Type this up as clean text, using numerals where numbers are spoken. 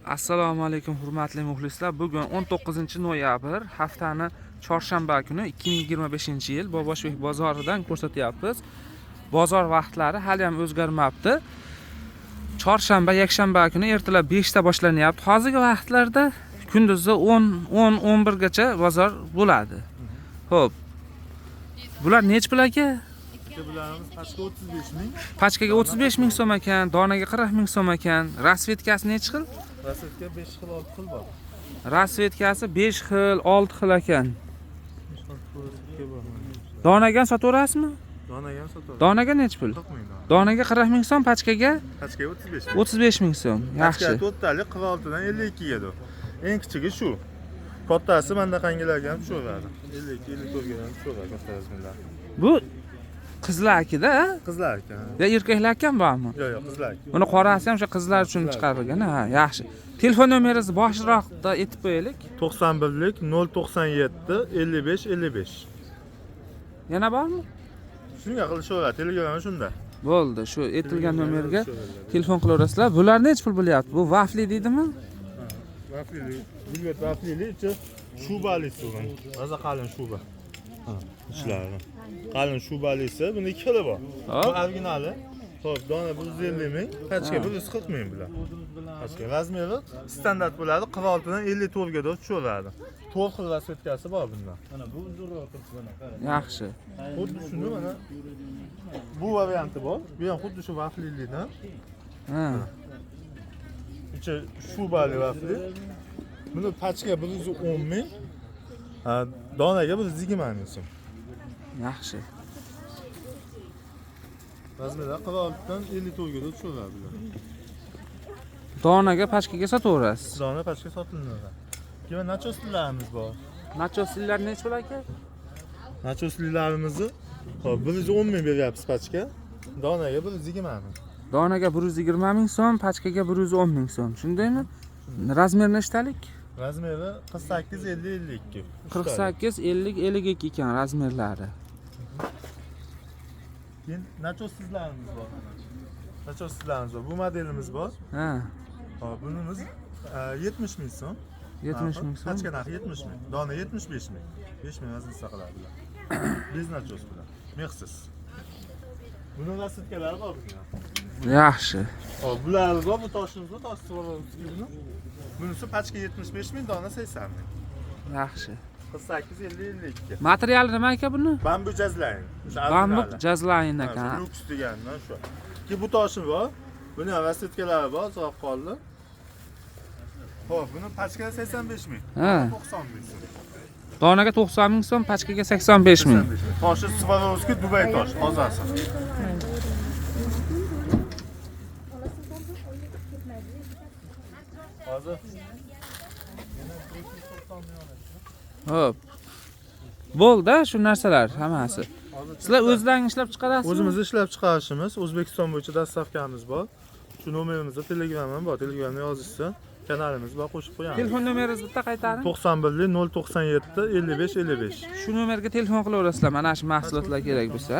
Assalomu alaykum hurmatli muxlislar. Bugun 19-noyabr, haftani chorshanba kuni 2025-yil Bobosbek bozoridan ko'rsatyapmiz. Bozor vaqtlari hali ham o'zgarmabdi. Chorshanba, yakshanba kuni ertalab 5 ta boshlanyapti. Hozirgi vaqtlarda kunduzi 10-11 gacha bozor bo'ladi. Xo'p. Bular nech pul aka? Bularimiz pachka 35 ming. Pachkaga 35 ming so'm ekan, donaga 40 ming so'm ekan. Rasvetkasi nech xil? Rasvetka 5 xil 6 xil bor. Rasvetkasi 5 xil, 6 xil ekan. Donaga sotaverasizmi? Donaga ham sotamiz. Donaga nech pul? 40 ming dona. Donaga 40 ming so'm, pachkaga Pachka 35 ming. 35 ming so'm. Yaxshi. Pachka to'rttalik 46 dan 52 ga do. Eng kichigi shu. Kattasi menda qangilarga ham tushaveradi. 52, 54 ga ham tushaveradi katta razmerlar. Bu qizlarkida, Qizlar ekan. ya erkaklar ekan bormi? Yo'q, qizlar. Buni qorasi ham o'sha qizlar uchun chiqarilgan, ha, yaxshi. Telefon nomeringizni boshroqda aytib qo'yaylik. 91lik 097 55 55. Yana bormi? Shunga qilishaveradi. Telegramma shunda. Bo'ldi, shu aytilgan nomerga telefon qilaverasizlar. Bular nech pul bo'lyapti? Bu vafli deydimi? Vaflili, bulvet vaflili ichi shubali suv. Aza qalin shuba. Ha, ichlari. Qalin shubalisi, buni 2 xili bor. Bu originali. Xo'p, dona 150 ming, pachka 140 ming bilan. Pachka razmeri standart bo'ladi, 46 dan 54 ga tushaveradi. 4 xil rasvetkasi bor bundan. Mana bu uzunroq qilsa. Yaxshi. Xuddi shuni mana bu varianti bor. Bu ham xuddi shu vaflilidan. Ha. İçi şubali vafli. Buni pachka 110 ming. Donaga 120 ming so'm. Yaxshi. Razmerlar 46 dan 54 ga tushaveradi bular. Donaga, pachkaga sotaverasiz. Dona pachka sotiladi. Keyin nachoslarimiz bor. Nachoslar nech pul aka? Nachoslarimizni hop 110 ming beryapmiz pachka. Donaga 120 ming. Donaga 120 ming so'm, pachkaga 110 ming so'm. Shundaymi? Razmer nechtalik? Razmeri 48 50 52. 48 50 52 ekan razmerlari. Keyin nachoslarimiz bor. Nachoslarimiz bor. Bu modelimiz bor. Ha. Hop, bunimiz 70 ming so'm. 70 ming so'm. Pachka narxi 70 ming. Dona 75 ming. 5 ming vazn saqladi bular. Bez nachos bular. Mexsiz. Buni rasvetkalari bor bizda. Yaxshi. Hop, bular bor, bu toshimiz bor, tosh suvaramiz buni. Bunisi pachka 75 ming, dona 80 ming. Yaxshi. 48 50 52. Materiali nima ekan buni? Bambu jazlayn. Bambuq jazlayn ekan. Lux degandan shu. Ki bu toshim bor. Buni ham rasvetkalari bor, uzoq qoldi. Hop, buni pachka 85 ming. Ha. 90 ming. Donaga 90 ming so'm, pachkaga 85 ming. Toshi Swarovski Dubay tosh, tozasi. Hozir Hop. Bo'ldi, shu narsalar hammasi. Sizlar o'zlaringiz ishlab chiqarasizmi? o'zimiz ishlab chiqarishimiz, O'zbekiston bo'yicha dastavkamiz bor. Shu nomerimizda Telegram ham bor. Telegramda yozishsa, kanalimiz bor, qo'shib qo'yamiz. Telefon nomeringizni bitta qaytaring. 91 097 55 55. Shu nomerga telefon qilaverasizlar, mana shu mahsulotlar kerak bo'lsa.